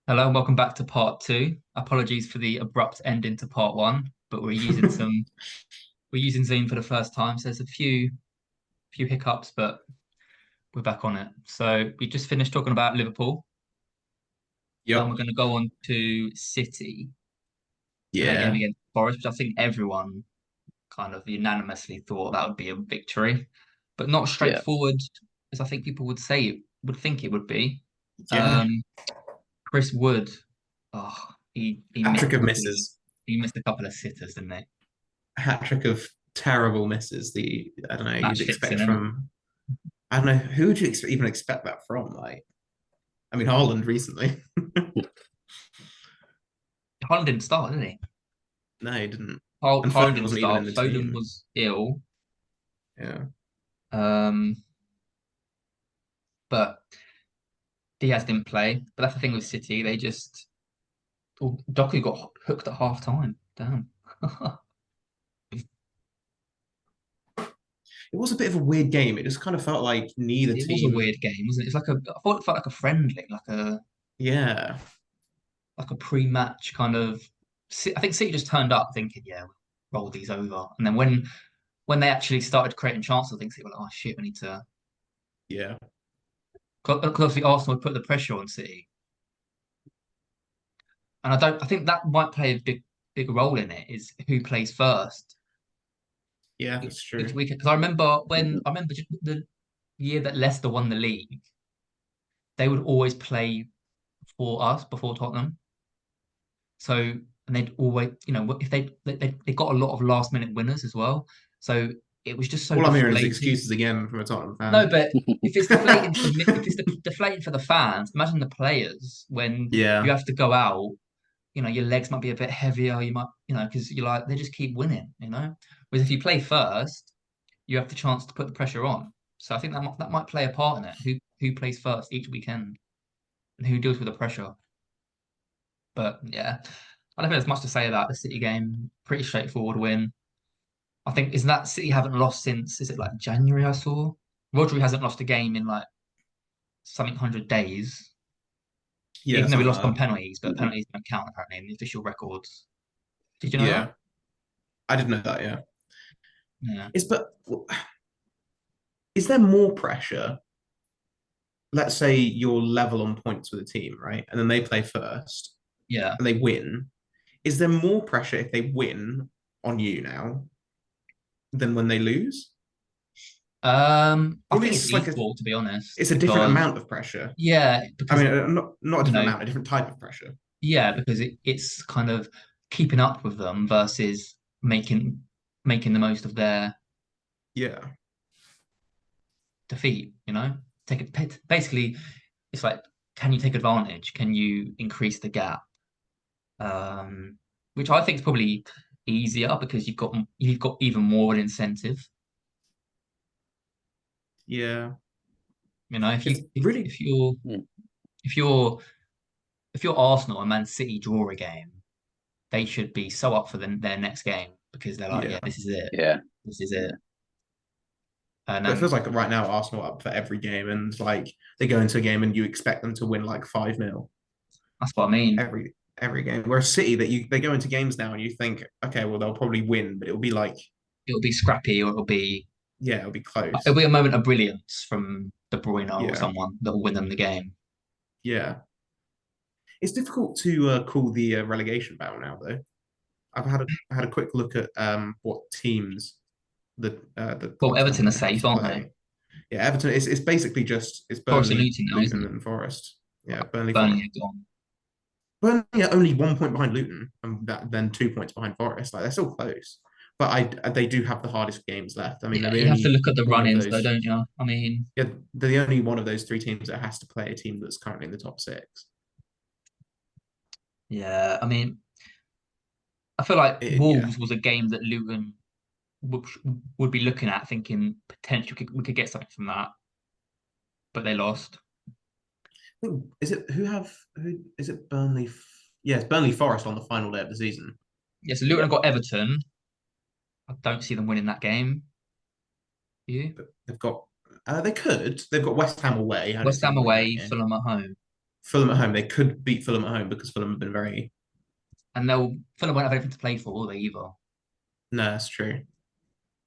Hello and welcome back to part two. Apologies for the abrupt ending to part one, but we're using Zoom for the first time, so there's a few hiccups, but we're back on it. So we just finished talking about Liverpool. We're Yep. going to go on to City and their game Yeah. against Forest, which I think everyone kind of unanimously thought that would be a victory, but not Yeah, straightforward as I think people would think it would be. Yeah. Um, Chris Wood, oh, he Hat missed trick a of couple of misses. he missed a couple of sitters, didn't he? Hat trick of terrible misses. I don't know, you'd Match fixing, expect innit? from, I don't know, who would you even expect that from? I mean, Haaland recently. Holland didn't start, did he? No, he didn't. And Holland Foden didn't wasn't even in start. the Foden team. was ill. Yeah. Um, but Diaz didn't play. But that's the thing with City. They just Doku got hooked at half time. Damn. It was a bit of a weird game. It just kind of felt like neither It was a team. weird game, wasn't it? It's like I thought it felt like a friendly, Yeah. like a pre-match kind of. I think City just turned up thinking, yeah, we'll roll these over. And then when they actually started creating chances, I think City were like, oh shit, we need to. Yeah. Because obviously Arsenal would put the pressure on City. And I think that might play a big role in it is who plays first Yeah, that's each true. weekend. Because I remember just the year that Leicester won the league, they would always play for us before Tottenham. So and they'd always, if they got a lot of last minute winners as well. So it was just so All I'm hearing is deflating. excuses again from a Tottenham No, fan. but if it's deflating for the fans, imagine the players when you Yeah. have to go out. Your legs might be a bit heavier. You might, because you're like, they just keep winning. Whereas if you play first, you have the chance to put the pressure on. So I think that might play a part in it. Who plays first each weekend and who deals with the pressure. But yeah, I don't think there's much to say about the City game. Pretty straightforward win. I think isn't that City haven't lost since is it like January I saw? Rodri hasn't lost a game in like something 100 days. Yeah, Even though we something lost like on that. penalties, but penalties don't count apparently in the official records. Did you know that? Yeah. I didn't know that, yeah. Yeah. Is but is there more pressure? Let's say you're level on points with a team, right? And then they play first Yeah. and they win. Is there more pressure if they win on you now than when they lose? I Or maybe think it's it's just equal to be honest, it's a different because amount of pressure. yeah, I because mean, not a you different know, amount, a different type of pressure. yeah, because it's kind of keeping up with them versus making the most of their Yeah, defeat. Basically, it's like, can you take advantage? Can you increase the gap? Um, which I think is probably easier because you've got even more an incentive. yeah. If It's you really if you're mm, if you're if you're Arsenal and Man City draw a game, they should be so up for their next game because they're like, yeah, yeah. this is it, yeah, this is yeah. it. And But it feels then like right now Arsenal are up for every game, and like they go into a game and you expect them to win like 5-0 that's what I mean. every game. Whereas City, that you they go into games now and you think, okay, well they'll probably win, but it'll be like, It'll be scrappy or yeah, it'll be it'll close. be a moment of brilliance from De Bruyne or Yeah, someone that will win them the game. yeah. It's difficult to call the relegation battle now, though. I had a quick look at what teams the Well, Everton are Tottenham have safe, to aren't they? play. Yeah, Everton. It's basically just it's Forest and Burnley, Luton now, isn't Luton, it? and Forest. Yeah, Right. Burnley, Burnley Forest. are gone. Burnley are only 1 point behind Luton, and then 2 points behind Forest. Like they're still close, but they do have the hardest games left. I mean, Yeah, they're the you have to only look at the one of run-ins though, those. don't you? I mean, Yeah, they're the only one of those three teams that has to play a team that's currently in the top six. yeah, I mean, I feel like Yeah, Wolves was a game that Luton would, would be looking at, thinking potentially we could get something from that, but they lost. is it who is it Burnley? Yes, Burnley Forest on the final day of the season. Yeah, so Luton Yeah. have got Everton. I don't see them winning that game. You? But they've got they could. They've got West Ham away. I don't West see Ham them winning that away, game. Fulham at home. Fulham at home. They could beat Fulham at home because Fulham have been very. And Fulham won't have anything to play for, will they either? No, that's true.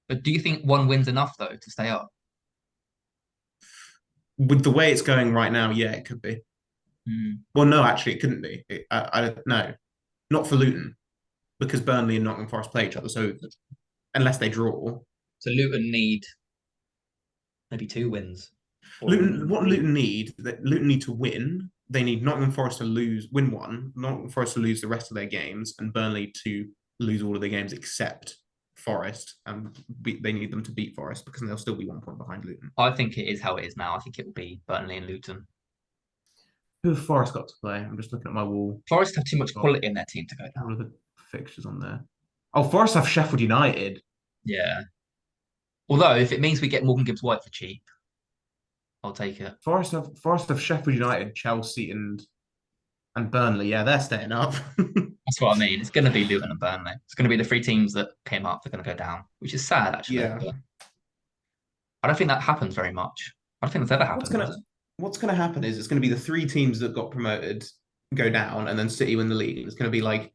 But do you think one win's enough though to stay up? With the way it's going right now, yeah, it could be. Mm. Well, no, actually, it couldn't be. I don't know. Not for Luton because Burnley and Nottingham Forest play each other. So unless they draw, So Luton need maybe 2 wins or a Luton, what three. Luton need to win. They need Nottingham Forest to win one, Nottingham Forest to lose the rest of their games, and Burnley to lose all of their games except Forest. And they need them to beat Forest because they'll still be 1 point behind Luton. I think it is how it is now. I think it will be Burnley and Luton. Who have Forest got to play? I'm just looking at my wall. Forest have too much Got quality in their team to go all down. of the fixtures on there. Oh, Forest have Sheffield United. Yeah. Although if it means we get Morgan Gibbs White for cheap, I'll take it. Forest have Sheffield United, Chelsea, and Burnley. Yeah, they're staying up. That's what I mean. It's going to be Luton and Burnley. It's going to be the 3 teams that came up. They're going to go down, which is sad actually. Yeah. But I don't think that happens very much. I don't think that's ever What's happened, has gonna it? What's gonna happen is it's gonna be the 3 teams that got promoted go down, and then City win the league. It's gonna be like,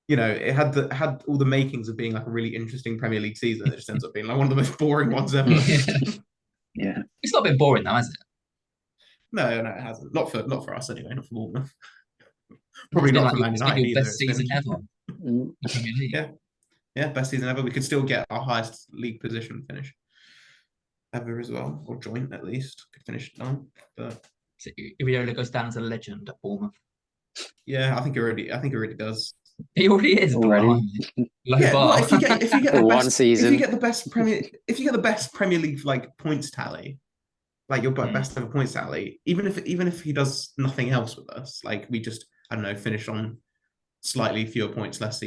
it had all the makings of being like a really interesting Premier League season. It just ends up being like one of the most boring ones ever. Yeah. It's not been boring now, has it? No, it hasn't. Not for us anyway. Not for Bournemouth. It's Probably been not like for Man it's been United your either. best It's been season ever Mm. in Premier League. yeah, yeah, best season ever. We could still get our highest league position finish ever as well, or joint at least. Could finish ninth, but So Iriola goes down as a legend at Bournemouth. yeah, I think it already does. He already is, Already. blimey. Low Yeah, well, bar. For one season. If you get the best Premier League like points tally, like your Mm. best ever points tally, even if he does nothing else with us, like we just I don't know finish on slightly fewer points the next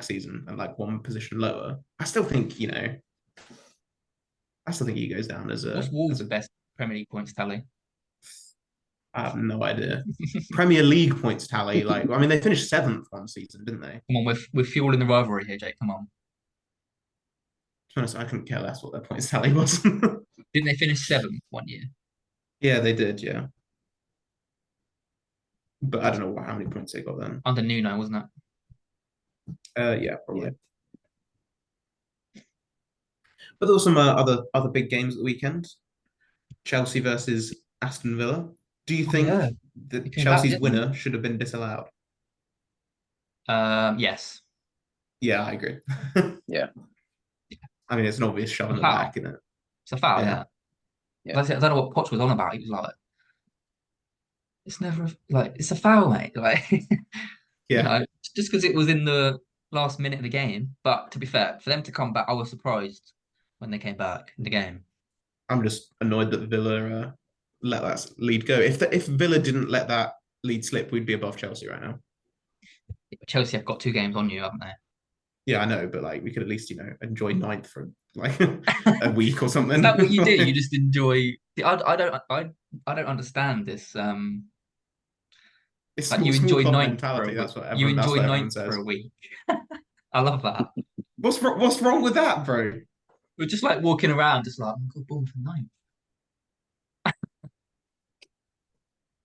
season, and like one position lower, I still think he goes down as What's a Wolves' best Premier League points tally? I have no idea. Premier League points tally, like I mean, they finished seventh one season, didn't they? Come on, we're fueling the rivalry here, Jake. Come on. To be honest, I couldn't care less what their points tally was. Didn't they finish 7th one year? Yeah, they did. Yeah, but I don't know how many points they got then. Under Nuno, wasn't it? Yeah, probably. But there were some other big games at the weekend. Chelsea versus Aston Villa. Do you think Yeah. He that came back, Chelsea's didn't he? winner should have been disallowed? Yes. Yeah, I agree. Yeah. I mean, it's an obvious shove in the Foul. back, isn't it? It's a foul, Yeah. yeah. Yeah. I don't know what Poch was on about. He was like, it's never like it's a foul, mate. Like, Yeah. just because it was in the last minute of the game. But to be fair, for them to come back, I was surprised when they came back in the game. I'm just annoyed that Villa let that lead go. If Villa didn't let that lead slip, we'd be above Chelsea right now. Chelsea have got 2 games on you, haven't they? Yeah, I know, but like we could at least enjoy ninth for like a week or something. Is that what you do? You just enjoy. I don't understand this. It's Like you small enjoy club ninth for a mentality. week. That's what You everyone. That's enjoy what everyone ninth for says. a week. I love that. What's wrong with that, bro? We're just like walking around, just like, I'm good ball for ninth.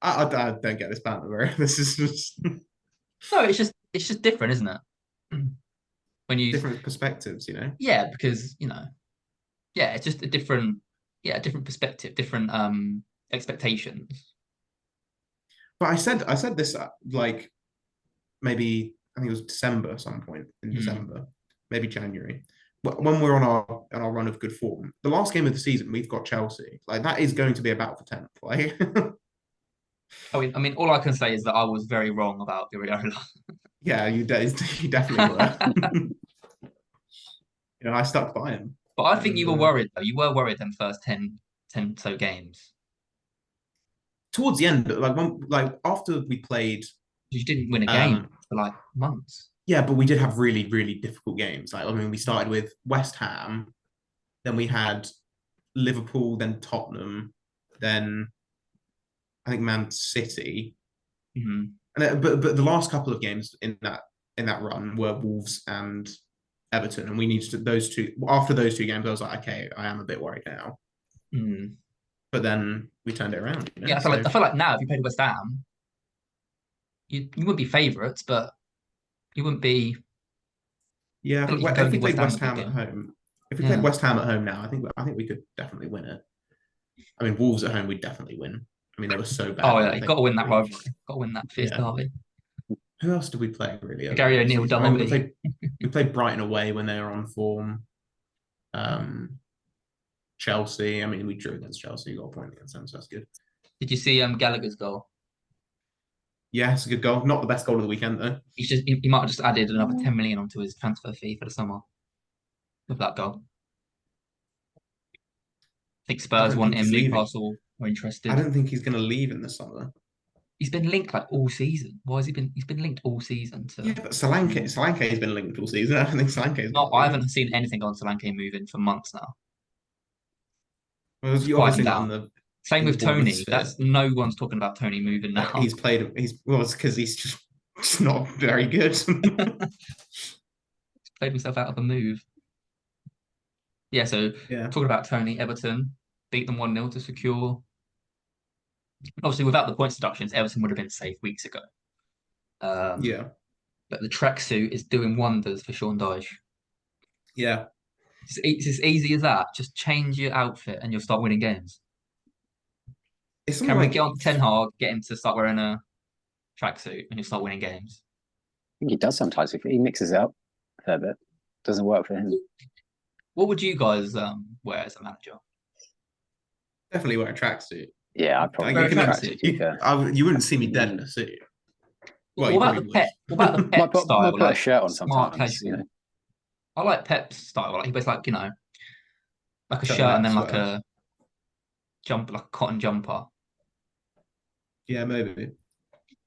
I don't get this banter, bro. This is just No, it's just different, isn't it? When you different perspectives, yeah, because yeah, it's just a different perspective, different expectations. But I said this like maybe I think it was December, some point in Mm. December, maybe January. When we're on our run of good form, the last game of the season we've got Chelsea. Like that is going to be about for 10th. Like I mean, all I can say is that I was very wrong about Iriola. yeah, you definitely were. I stuck by him. But I think And you were worried though. You were worried them first 10 so games. towards the end, like after we played, You didn't win a game um, for like months. yeah, but we did have really, really difficult games. Like I mean, we started with West Ham, then we had Liverpool, then Tottenham, then I think Man City, Mm-hmm. but the last couple of games in that run were Wolves and Everton, and we needed those two. After those 2 games, I was like, okay, I am a bit worried now. Mm. but then we turned it around. You know? Yeah, I feel like now if you played West Ham, you wouldn't be favourites, but you wouldn't be. Yeah, I feel like you can go if and we give West played Ham a West good Ham at game. home, if we played Yeah. West Ham at home now, I think we could definitely win it. I mean, Wolves at home, we'd definitely win. I mean, they were so bad Oh when yeah, we you played got to win that every week. rivalry. Got to win that fierce Yeah. derby. Who else did we play really The early Gary in the O'Neill season? Oh, derby. we played Brighton away when they were on form. Chelsea. I mean, we drew against Chelsea. You got a point against them, so that's good. Did you see Gallagher's goal? Yeah, it's a good goal. Not the best goal of the weekend though. He might have just added another 10 million onto his transfer fee for the summer with that goal. I think I Spurs don't want think him. he's leaving. Newcastle were I interested. don't think he's going to leave in the summer. He's been linked like all season. Why has he been? He's been linked all season to. Yeah, but Solanke has been linked all season. I don't think Solanke is No, going to I leave. haven't seen anything on Solanke moving for months now. Well, It's you quieting obviously not down. Same in the with Bournemouth Tony. sphere. That's no one's talking about Tony moving now. He's played. It's because he's just not very good. Played himself out of a move. Yeah, so Yeah, talking about Tony, Everton beat them 1-0 to secure. Obviously, without the points deductions, Everton would have been safe weeks ago. yeah, But the tracksuit is doing wonders for Sean Dyche. yeah. It's as easy as that. Just change your outfit and you'll start winning games. It's something Can we like get on Ten Hag, get him to start wearing a tracksuit and you'll start winning games? I think he does sometimes. If he mixes it up a fair bit, doesn't work for him. What would you guys wear as a manager? definitely wear a tracksuit. Yeah, I'd probably Wear a wear a tracksuit. tracksuit. To be fair. You wouldn't see me dead in a suit. Well, you What about probably the Pep? would. What about the Pep style? Might put a Like shirt on smart sometimes. casual. I like Pep's style. Like he wears like like a shirt and Turtleneck then like sweater. a like a cotton jumper. Yeah, maybe.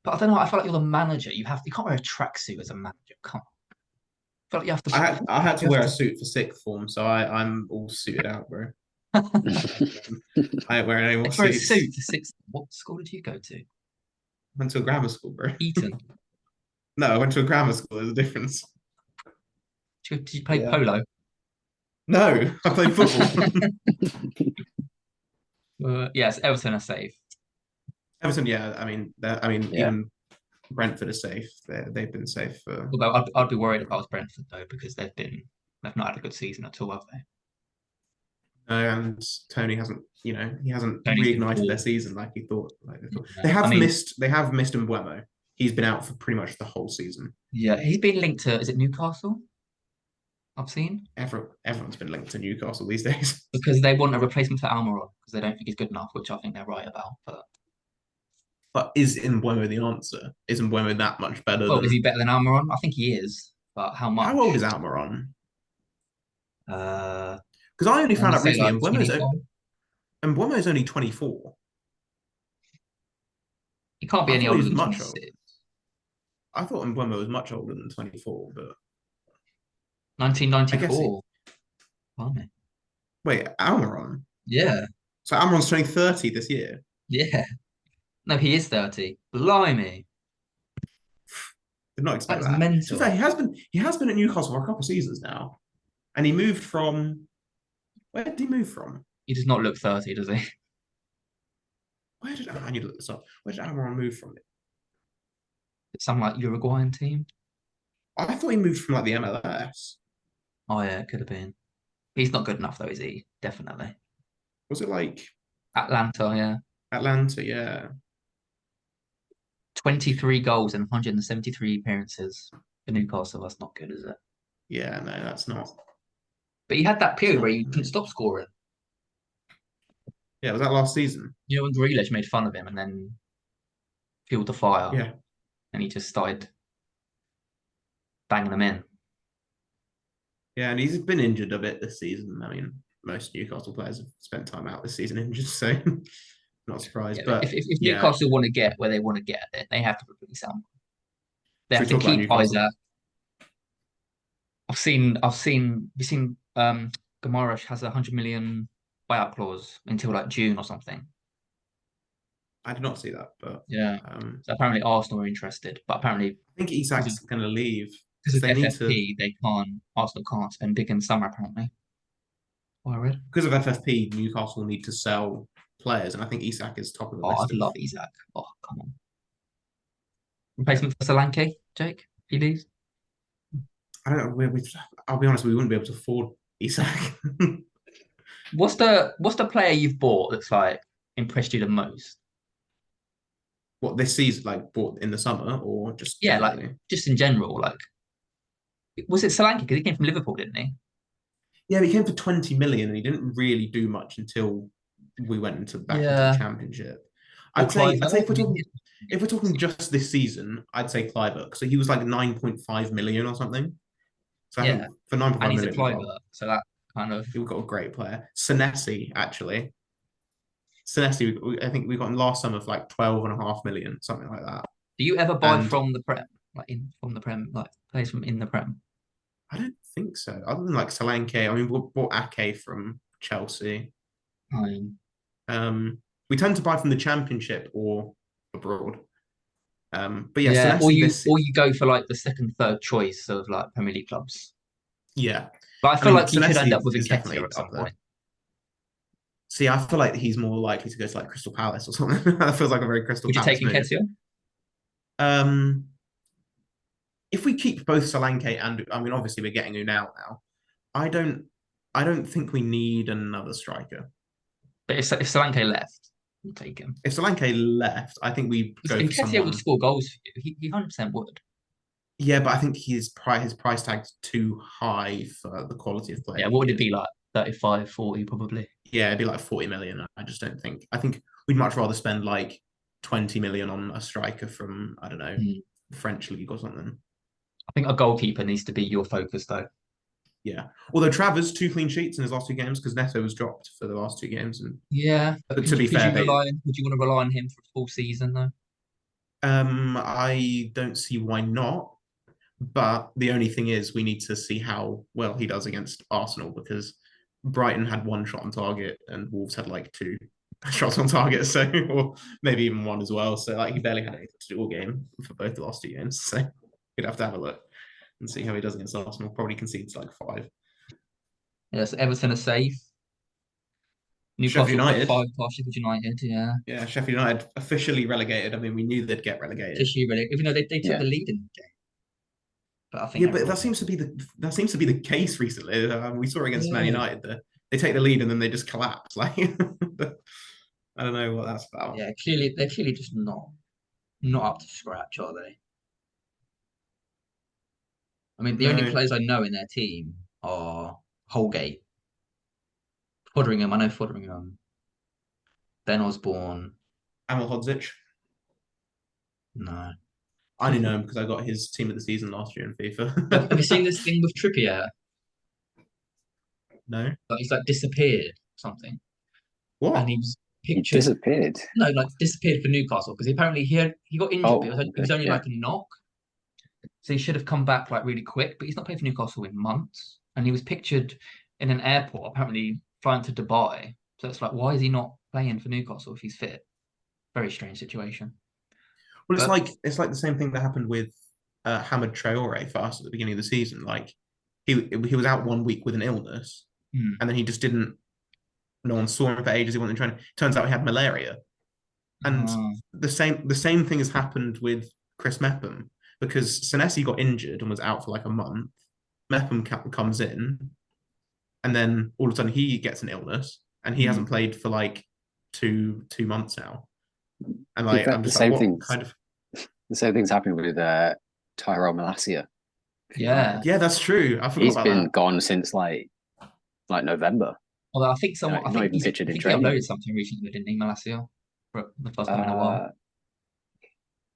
But I don't know. I feel like you're the manager. You can't wear a tracksuit as a manager. Come on. I feel like you have to. I had to you wear have a suit for sixth form, so I'm all suited out, bro. to. I ain't wearing any more It's for a suits. suit for six. What school did you go to? Went to a grammar school, bro. Eton. No, I went to a grammar school. There's a difference. Did you play Yeah. polo? No, I played football. Yes, Everton are safe. Everton, yeah. I mean, Yeah. even Brentford are safe. They've been safe for. Although I'd be worried if I was Brentford though, because they've not had a good season at all, have they? And Tony hasn't, he hasn't Tony's been reignited poor. their season like he thought. Yeah. They have I mean- missed. They have missed Mbeumo. He's been out for pretty much the whole season. Yeah, he's been linked to. Is it Newcastle? I've seen Everyone's been linked to Newcastle these days. because they want a replacement for Almiron because they don't think he's good enough, which I think they're right about. But is Mbeumo the answer? Is Mbeumo that much better Well, than? is he better than Almiron? I think he is, but how much? How old is Almiron? Uh, Because I only I found wanna out say recently like 25. Mbeumo's only 24. He can't be I any thought he older was than much 26. I thought Mbeumo was much older than 24, but 1994. Blimey. wait, Almiron. Yeah, So Almiron's turning 30 this year. yeah. No, he is 30. Blimey. Did not expect That's that. mental. To be fair, he has been at Newcastle for a couple of seasons now, and he moved from. Where did he move from? He does not look 30, does he? I need to look this up. Where did Almiron move from? Some like Uruguayan team. I thought he moved from like the MLS. Oh yeah, it could have been. He's not good enough though, is he? Definitely. Was it like Atlanta, yeah. Atlanta? Yeah. 23 goals and 173 appearances for Newcastle. That's not good, is it? Yeah, no, that's not. But he had that period where he not couldn't good. stop scoring. Yeah, was that last season? You know, when Grealish made fun of him and then fueled the fire Yeah. and he just started banging them in. Yeah, and he's been injured a bit this season. I mean, most Newcastle players have spent time out this season injured, so not surprised. Yeah, but if yeah, Newcastle want to get where they want to get, they have to replace Sam. They Should have we to talk about keep Newcastle? Isaac. You've seen Gamarash has a 100 million buyout clause until like June or something. I did not see that, but Yeah. I So apparently Arsenal are interested, but apparently think Isak's going to leave because of they need FFP, Arsenal can't spend big in summer apparently. What I read. because of FFP. Newcastle need to sell players, and I think Isak is top of the Oh, list I'd of. love Isak. Oh, come on. Replacement for Solanke, Jake, if you lose. I don't know. I'll be honest, we wouldn't be able to afford Isak. What's the player you've bought that's like impressed you the most? What this season, like bought in the summer, or just Yeah, like generally? just in general, like was it Solanke? Because he came from Liverpool, didn't he? Yeah, he came for 20 million, and he didn't really do much until we went back into the Yeah. championship. Or I'd say Cliver. if we're talking just this season, I'd say Cliver. So he was like 9.5 million or something. So I Yeah, think for 9.5 and he's a million, Cliver, so that kind of. we've got a great player. Senesi, actually. Senesi, I think we got him last summer for like 12.5 million, something like that. Do you ever buy And from the Prem, like from the Prem, like plays from in the Prem? I don't think so. Other than like Solanke, I mean, we bought Ake from Chelsea. I mean, We tend to buy from the Championship or abroad. But yeah, yeah, or Senesi you this, or you go for like the second, third choice of like Premier League clubs. yeah. But I I feel mean, like you could end up Senesi with is Nketiah definitely at some up there. point. See, I feel like he's more likely to go to like Crystal Palace or something. That feels like a very Crystal Would you take Palace move. Nketiah? Um, if we keep both Solanke and I mean, obviously we're getting Unal now. I don't, I don't think we need another striker. But if Solanke left, we'll take him. If Solanke left, I think we Because go for Nketiah would someone. score goals for you. He 100% would. Yeah, but I think his price tag's too high for the quality of player Yeah, he what would it is. be like? 35, 40 probably. Yeah, it'd be like 40 million. I just don't think. I think we'd much rather spend like 20 million on a striker from, I don't know, Hmm. French league or something. I think a goalkeeper needs to be your focus though. Yeah. Although Travers 2 clean sheets in his last 2 games because Neto was dropped for the last 2 games. And Yeah, but but to be could fair, you rely on? Would you want to rely on him for a full season though? I don't see why not. But the only thing is we need to see how well he does against Arsenal because Brighton had 1 shot on target and Wolves had like 2 shots on target, so or maybe even 1 as well. So like he barely had anything to do all game for both the last 2 games. So we'd have to have a look and see how he does against Arsenal. Probably concedes like 5. Yes, Everton are safe. Sheffield Newcastle put United, 5 past Sheffield United. Yeah, yeah, Sheffield United officially relegated. I mean, we knew they'd get relegated. officially really. Even though they took Yeah. the lead in the game, but I think Yeah, they're but real. that seems to be the case recently. We saw it against Man Yeah, United. They take the lead and then they just collapse. Like I don't know what that's about. yeah. Clearly, they're clearly just not up to scratch, are they? I mean, the only No, players I know in their team are Holgate, Foderingham. I know Foderingham, Ben Osborne. Amel Hodzic. No. I only know him because I got his team of the season last year in Have you seen FIFA. this thing with Trippier? No, Like he's like disappeared or something, and what? he was He pictured. disappeared. No, like disappeared for Newcastle because apparently he got injured, but Oh, it was okay. only Yeah. like a knock, so he should have come back like really quick. But he's not played for Newcastle in months, and he was pictured in an airport, apparently flying to Dubai. So it's like, why is he not playing for Newcastle if he's fit? Very strange situation. Well, But it's like the same thing that happened with Hamid Traore for us at the beginning of the season. Like he was out 1 week with an illness, hmm, and then he just didn't. No one saw him for ages. He wasn't trying. Turns out he had malaria, and uh, the same thing has happened with Chris Mepham because Senesi got injured and was out for like a month. Mepham comes in, and then all of a sudden he gets an illness, and he hmm. hasn't played for like two months now. And In like fact, I'm the just like, same what things. kind of? The same thing's happening with Tyrell Malacia for Yeah. United. Yeah, that's true. I forgot He's about been that. gone since like November. Although I think No, someone, he's not even pictured I in think he training. uploaded something recently, didn't he, Malacia, for the first time in a while. Uh,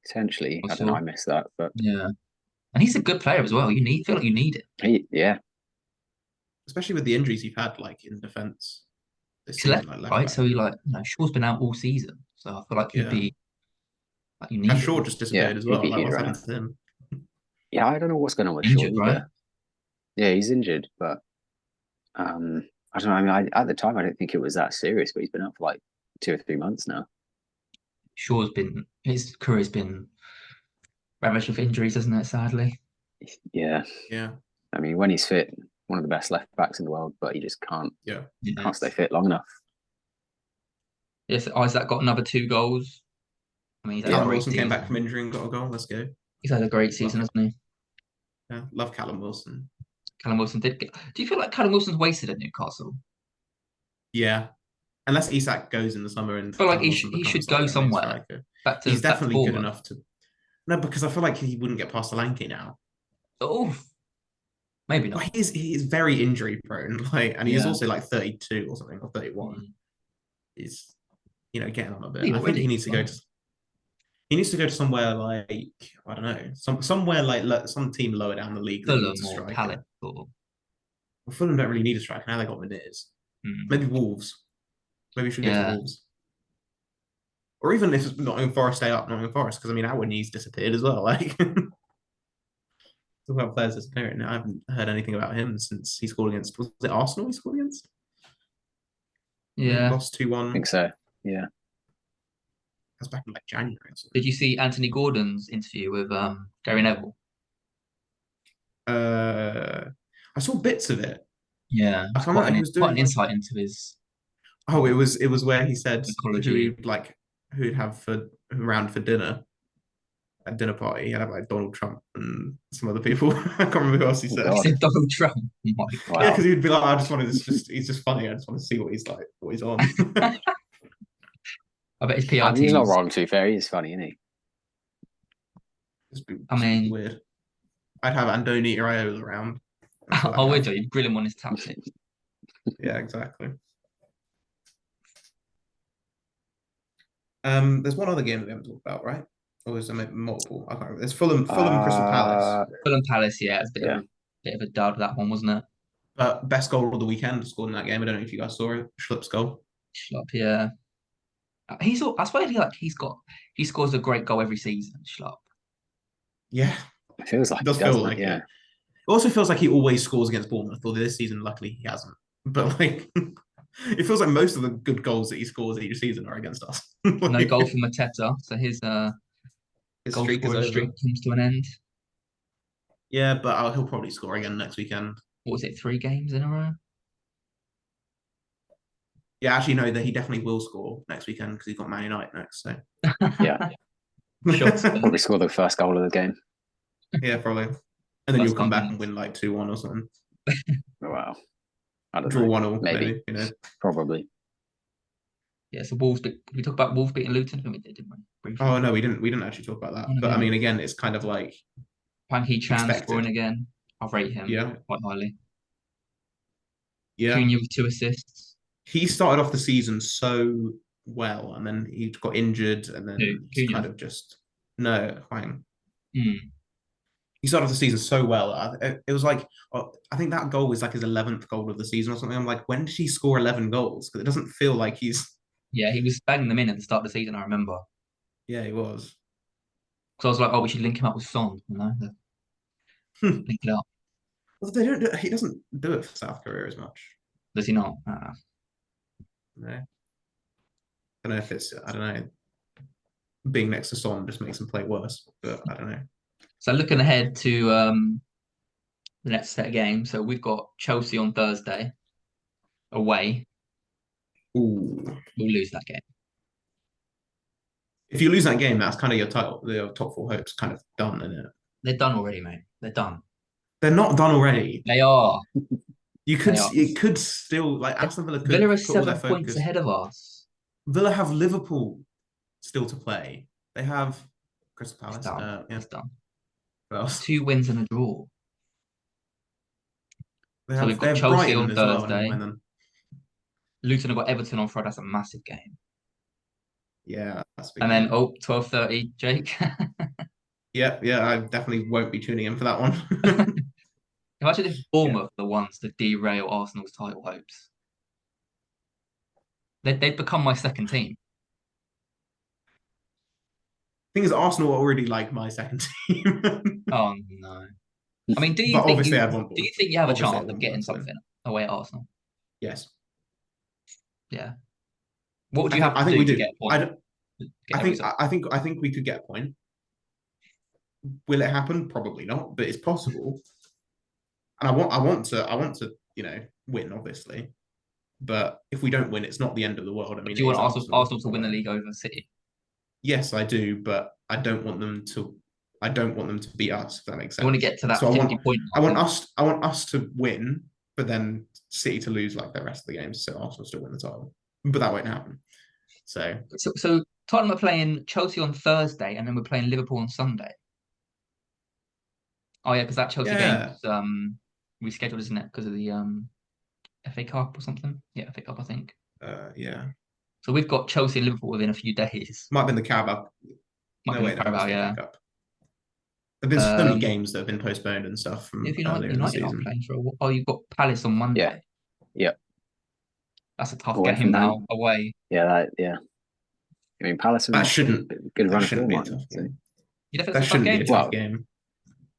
Potentially, I I don't know. saw. I missed that, but Yeah, and he's a good player as well. Feel like you need it. yeah, Especially with the injuries you've had, like in defense this He's left, season, like left right? back. So Shaw's been out all season. So I feel like he'd Yeah, be like you has need Shaw him. just yeah, disappeared as he'd well? be Like, huge what's right happened now. to him? Yeah, I don't know what's going on with Shaw Injured, right? either. Yeah, he's injured, but I don't know. I mean, at the time, I didn't think it was that serious, but he's been out for like 2 or 3 months now. His career's been ravaged with injuries, isn't it? Sadly. Yeah, Yeah, I mean, when he's fit, one of the best left backs in the world, but he just yeah. Yeah. can't stay fit long enough. Yes, Isaac got another 2 goals. I mean, he's had a Callum great Wilson came back season. from injury and got a goal. Let's go. He's had a great Love, season, hasn't he? yeah, love Callum Wilson. Callum Wilson did get. Do you feel like Callum Wilson's wasted at Newcastle? Yeah, unless Isak goes in the summer I and feel like Callum Wilson he should becomes go like their main somewhere. striker, he's Back to definitely good Bournemouth. enough to. No, because I feel like he wouldn't get past Solanke now. Oh, maybe Well, not. he is very injury prone, like, and he is Yeah. also like 32 or something or 31. Mm. He's getting on a bit. Leave I think he already. needs to go to. He needs to go to somewhere like I don't know, somewhere like some team lower down the league that needs Fulham a or Palace striker. or Well, Fulham don't really need a striker now. They got Meneers. mm. Maybe Wolves. Maybe we should go to Yeah. Wolves. Or even if Nottingham Forest stay up, Nottingham Forest, because I mean, Awoni's disappeared as well. Like, talk about players disappearing. I haven't heard anything about him since he scored against. Was it Arsenal he scored against? They Yeah. lost 2-1. I think so. Yeah. That's back in like January or something. Did you see Anthony Gordon's interview with Gary Neville? I saw bits of it. Yeah, I it's can't remember. He was quite doing an like. insight into his Oh, it was where he said psychology. who'd have for around for dinner at dinner party. He'd have like Donald Trump and some other people. I can't remember who else he Oh, said. He God. said Donald Trump. Oh my Yeah, Wow. because he'd be like, I just wanted this. Just he's just funny. I just want to see what he's like, what he's on. I bet his PR I mean, he's not team's. wrong, to be fair. He is funny, isn't he? I mean, weird. I'd have Andoni Iraola around. That's what I'd oh, have. would you? You'd grill him on his tactics. Yeah, exactly. There's one other game that we haven't talked about, right? Or is there maybe multiple? I can't remember. There's Fulham, Crystal Palace. Fulham Palace, yeah, it's a Yeah. bit of a dud that one, wasn't it? But best goal of the weekend scored in that game. I don't know if you guys saw it. Schlupp's goal. Schlupp, yeah. I swear he scores a great goal every season, Schlupp. Yeah, It feels like it does he feel doesn't like it? Yeah. it. It also feels like he always scores against Bournemouth, although this season, luckily, he hasn't. But like, it feels like most of the good goals that he scores each season are against us. No goal for Mateta, so his His goal streak is scoring streak over. comes to an end. Yeah, but he'll probably score again next weekend. What was it, 3 games in a row? Yeah, actually, no, that he definitely will score next weekend because he's got Man United next. So Yeah. Shots. Probably score the first goal of the game. yeah, probably. And then That's you'll come back confidence. and win like 2-1 or something. Oh, wow. I don't Draw know. 1-1, Maybe. maybe. Probably. Yeah, so Wolves. We talked about Wolves beating Luton. I think we did, didn't we? Briefly. Oh no, we didn't actually talk about that. Oh, no, But I no. mean, again, it's kind of like Hwang Hee-chan scoring expected. again. I rate him Yeah, quite highly. yeah. Cunha with 2 assists. He started off the season so well, and then he got injured, and then Who? he's Cunha. kind of just no Huang. Mm. He started off the season so well. It was like I think that goal was like his 11th goal of the season or something. I'm like, when did he score 11 goals? Because it doesn't feel like he's. Yeah, he was banging them in at the start of the season, I remember. Yeah, he was. Because I was like, oh, we should link him up with Son, Hmm. link it up. Well, they don't. He doesn't do it for South Korea as much. Does he not? No. I don't know if it's. I don't know. Being next to Son just makes him play worse, but I don't know. So looking ahead to the next set of games. So we've got Chelsea on Thursday away. Ooh. We'll lose that game. If you lose that game, that's kind of your title. Your top four hopes kind of done, isn't it? They're done already, mate. They're done. They're not done already. They are. You could. They are. It could still like Aston Villa could Villa are put all their 7 points focus. ahead of us. Villa have Liverpool still to play. They have Crystal Palace. It's done. Yeah. It's done. What else? 2 wins and a draw. They we've got have Chelsea Brighton on as well. Thursday. Luton have got Everton on Friday. That's a massive game. Yeah, that's big. And then 12:30, Jake. Yeah. I definitely won't be tuning in for that one. Imagine if Bournemouth are the ones to derail Arsenal's title hopes. They'd become my second team. Thing is, Arsenal are already like my second team. Oh no! I mean, do you But think obviously you I'd want do you think you have a Obviously I'd chance of want getting Bournemouth, something away at Arsenal? Yes. Yeah. What would you have I to think do we to do. get a point? I think we could get a point. Will it happen? Probably not, but it's possible. And I want to win, obviously. But if we don't win, it's not the end of the world. I mean, Do you it want is Arsenal. Arsenal to win the league over City? Yes, I do, but I don't want them to. I don't want them to beat us. If that makes You want to sense. get to that So 50-point I mark, want don't us, I want us to win, but then City to lose like the rest of the games, so Arsenal still win the title. But that won't happen. So you? So Tottenham are playing Chelsea on Thursday, and then we're playing Liverpool on Sunday. Oh yeah, because that Chelsea game yeah, was rescheduled, isn't it? Because of the FA Cup or something. Yeah, FA Cup, I think. yeah, So we've got Chelsea and Liverpool within a few days. might have been the Carabao. Might No, be in wait, the no, it was Carabao, the FA yeah. Cup. There've been so many Um, games that have been postponed and stuff if from earlier in the United aren't season. playing for a while. Oh, you've got Palace on Yeah, Monday. yeah. That's a tough Away game from now home. away. Yeah, yeah. I mean, Palace have That been shouldn't. a good That run of shouldn't form, be a aren't they? tough So, game. You don't think That it's a tough shouldn't be a game? tough well, game.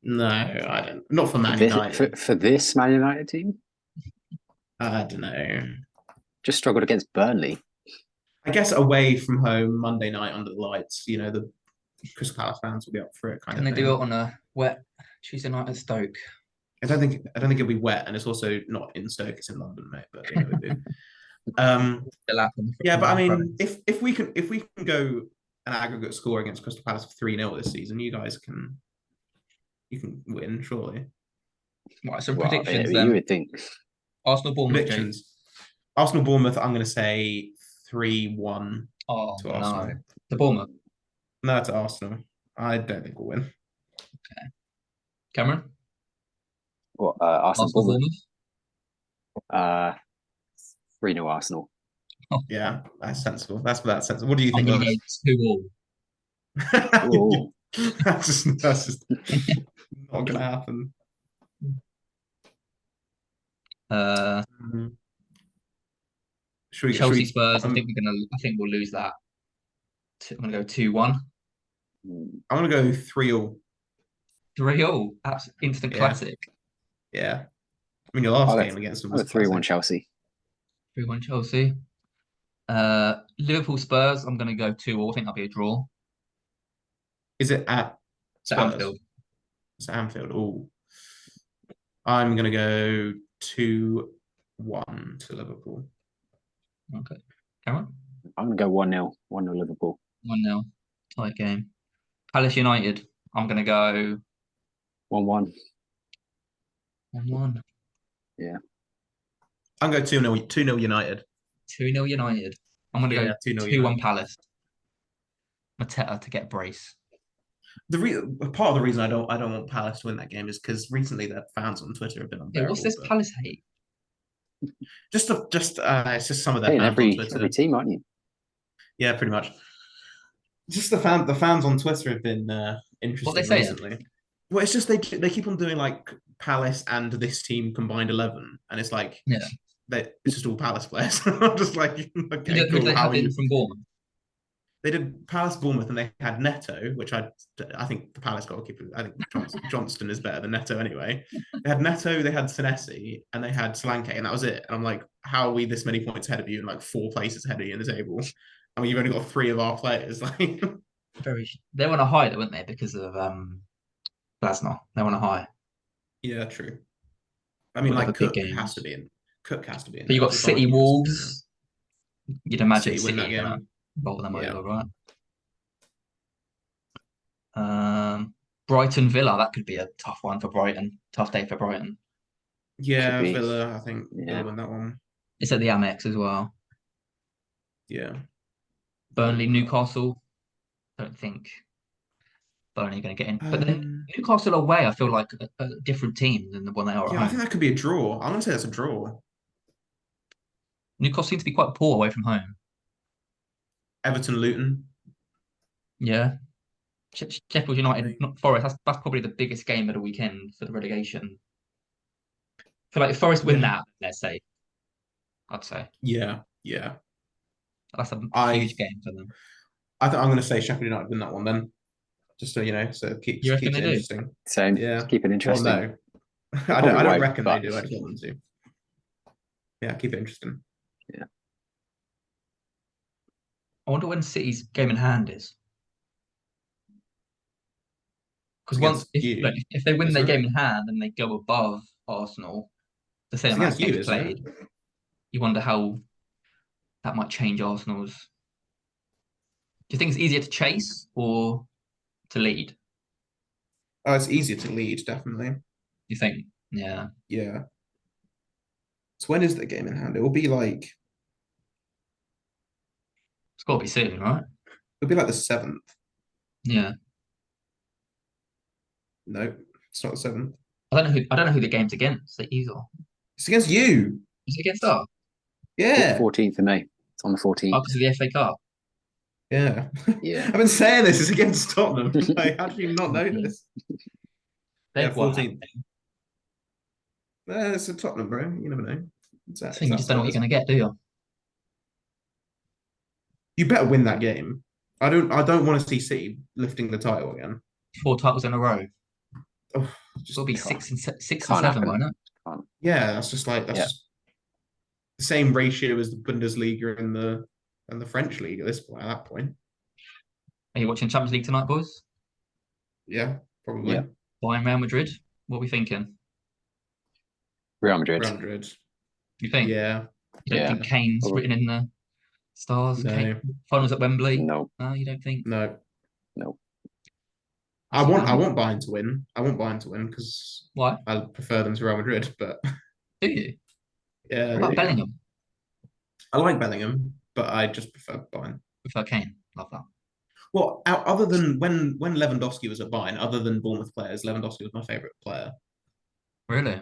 No, I don't. Not for for Man this United. for this Man United team, I don't know. just struggled against Burnley. I guess away from home Monday night under the lights, the Crystal Palace fans will be up for it, kind Can of they do thing. it on a wet Tuesday night at Stoke? I don't think it'll be wet, and it's also not in Stoke; it's in London, mate. But they do. Um, The lap on yeah, but I the mean, Province. if we can go an aggregate score against Crystal Palace for 3-0 this season, you can win surely. Right, so Well, predictions you then. would think. Arsenal Bournemouth, Jake. Predictions: Arsenal Bournemouth. I'm going to say 3-1 Oh to no. Arsenal. The Bournemouth. No, to Arsenal. I don't think we'll win. Cameron? What Arsenal Arsenal Bournemouth? Bournemouth? 3-0 Arsenal. Oh, Yeah, that's sensible. That's sensible. What do you I'm think, gonna go Lewis? 2-2. Oh, That's just not going to happen. Uh Should Chelsea we? Spurs, I think we'll lose that. I'm gonna go 2-1. I'm going to go 3-0. 3-0. Instant Yeah, classic. yeah. I mean, your I'll last go, game against them I'll was go 3-1 classic. Chelsea. 3-1 Chelsea. Liverpool Spurs, I'm gonna go 2-2. I think that'll be a draw. Is it at To Spurs? Anfield. It's at Anfield. Oh, I'm going to go 2-1 to Liverpool. Okay. Cameron? I'm gonna go 1-0. 1-0 Liverpool. 1-0. Tight game. Palace United. I'm gonna go 1-1. 1-1. Yeah. I'm going 2-0. 2-0 United. 2-0 United. I'm gonna go Yeah, 2-0 2-1 United. Palace. Mateta to get brace. Part of the reason I don't want Palace to win that game is because recently their fans on Twitter have been Yeah, what's unbearable. this But Palace hate? it's just some of their Hey, in fans on every Twitter. team, aren't you? Yeah, pretty much. Just the fans on Twitter have been What they interesting saying? recently. Well, it's just they keep on doing like Palace and this team combined 11, and it's like Yeah. it's just all Palace players. I'm just like, Who okay, do cool. they How have are in you? from Bournemouth? They did Palace Bournemouth, and they had Neto, which I think the Palace goalkeeper. I think Johnston is better than Neto anyway. They had Neto, they had Senesi, and they had Solanke, and that was it. And I'm like, how are we this many points ahead of you and like 4 places ahead of you in the table? I mean, you've only got 3 of our players. Like, They were on a high, though, weren't they? Because of Glasner. They were on a high. yeah, true. I mean, Got like the big Cook has to games. be in. Cook has to be in So you there. got City Vardy has to be in there. Wolves. You'd imagine City win that City are gonna game. roll them Yeah. over, right? Brighton Villa, that could be a tough one for Brighton. Tough day for Brighton. Could Yeah, be. Villa. I think Yeah. Villa win that one. It's at the Amex as well. Yeah. Burnley, Newcastle. Don't think Burnley are going to get in. But then Um, Newcastle away, I feel like a different team than the one they are at yeah, I think home. that could be a draw. I'm gonna say that's a draw. Newcastle seem to be quite poor away from home. Everton, Luton. Yeah. Sheffield United, Like, not Forest. That's probably the biggest game of the weekend for the relegation. I feel like if Forest win yeah, that, let's say, I'd say yeah. that's a I huge game for them. I think I'm gonna say Sheffield United win that one then. Just so so You reckon keeps they it do? interesting. Same. Yeah. Keep it Well, interesting. no, They I don't. probably I don't won't, reckon they but do. I just want them to. Yeah, keep it interesting. yeah. I wonder when City's game in hand is. It's Because once against you, if they win their isn't it? game in hand and they go above Arsenal, the same It's amount of against you, games isn't it? played. you wonder how that might change Arsenal's. Do you think it's easier to chase or to lead? Oh, it's easier to lead, definitely. You think? Yeah. Yeah. So when is the game in hand? It will be like It's got to be soon, right? the 7th. Yeah. No, it's not the 7th. I don't know who the game's against either. It's against you. Is it against us? Yeah. 14th of May. It's on the Oh, 14th. because of the FA Cup. Yeah. Yeah. I've been saying this is against Tottenham. Like, how do you not know this? Yeah, They've won. 14th. It's a Tottenham, bro. You never know. It's So you just don't know what you're outsiders. going to get, do you? You better win that game. I don't want to see City lifting the title again. 4 titles in a row. Oh, It'll just be can't. six and Can't seven, happen. won't it? Can't. Yeah, that's just Yeah. the same ratio as the Bundesliga and the French league at this point. At that point, Are you watching Champions League tonight, boys? yeah, probably. Yeah. Bayern Real Madrid? What are we thinking? Real Madrid. Real Madrid. You think? Yeah, You don't Yeah. think Kane's Probably. written in the stars? no, Finals at Wembley? No. No, you don't think? no. No. I want Bayern to win. I want Bayern to win because Why? I prefer them to Real Madrid. But Do you? yeah, What about Really? Bellingham? I like Bellingham, but I just prefer Bayern. Prefer Kane. Love that. Well, other than when Lewandowski was at Bayern, other than Bournemouth players, Lewandowski was my favourite player. Really?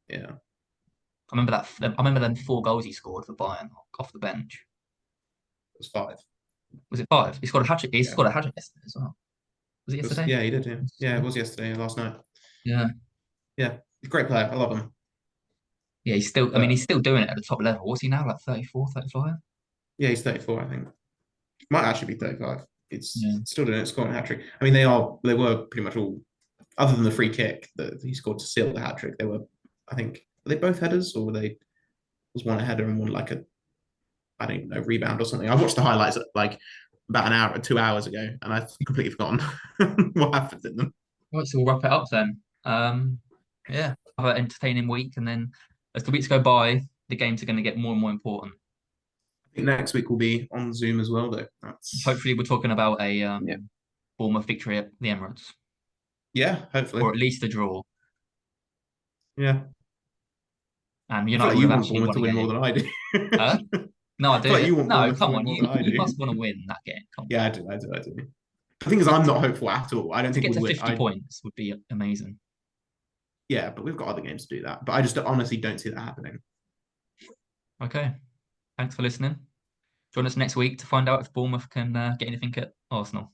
Yeah, I remember that. I remember them 4 goals he scored for Bayern off the bench. it was 5. Was it 5? He scored a hat trick. He Yeah, scored a hat trick yesterday as well. Was it yesterday? yeah, he did. Yeah, yeah, it was yesterday, last night. Yeah. Yeah, he's a great player. I love him. Yeah, he's still. I mean, But he's still doing it at the top level. What's he now? Like 34, 35? yeah, he's 34, I think. Might actually be 35. It's Yeah. still doing it, scoring a hat trick. I mean, they were pretty much all, other than the free kick that he scored to seal the hat trick. They were, I think, were they both headers or was one a header and one like a, I don't even know, rebound or something. I watched the highlights like about an hour, 2 hours ago, and I've completely forgotten what happened in them. Right, so we'll wrap it up then. Yeah, have an entertaining week, and then as the weeks go by, the games are going to get more and more important. I think next week will be on Zoom as well, though. Hopefully, we're talking about a Yeah. Bournemouth victory at the Emirates, Yeah, hopefully. or at least a draw. Yeah. And I feel United like would you have want actually Bournemouth won to a win more game. than I do. No, I I feel like do. you want No, Bournemouth to come win on, more than I you do. must want to win that game. Come on. Yeah, I do. The thing is, I'm not hopeful at all. I don't To think get we to would. 50 points would be amazing. Yeah, but we've got other games to do that. But I just honestly don't see that happening. Okay. Thanks for listening. Join us next week to find out if Bournemouth can get anything at Arsenal.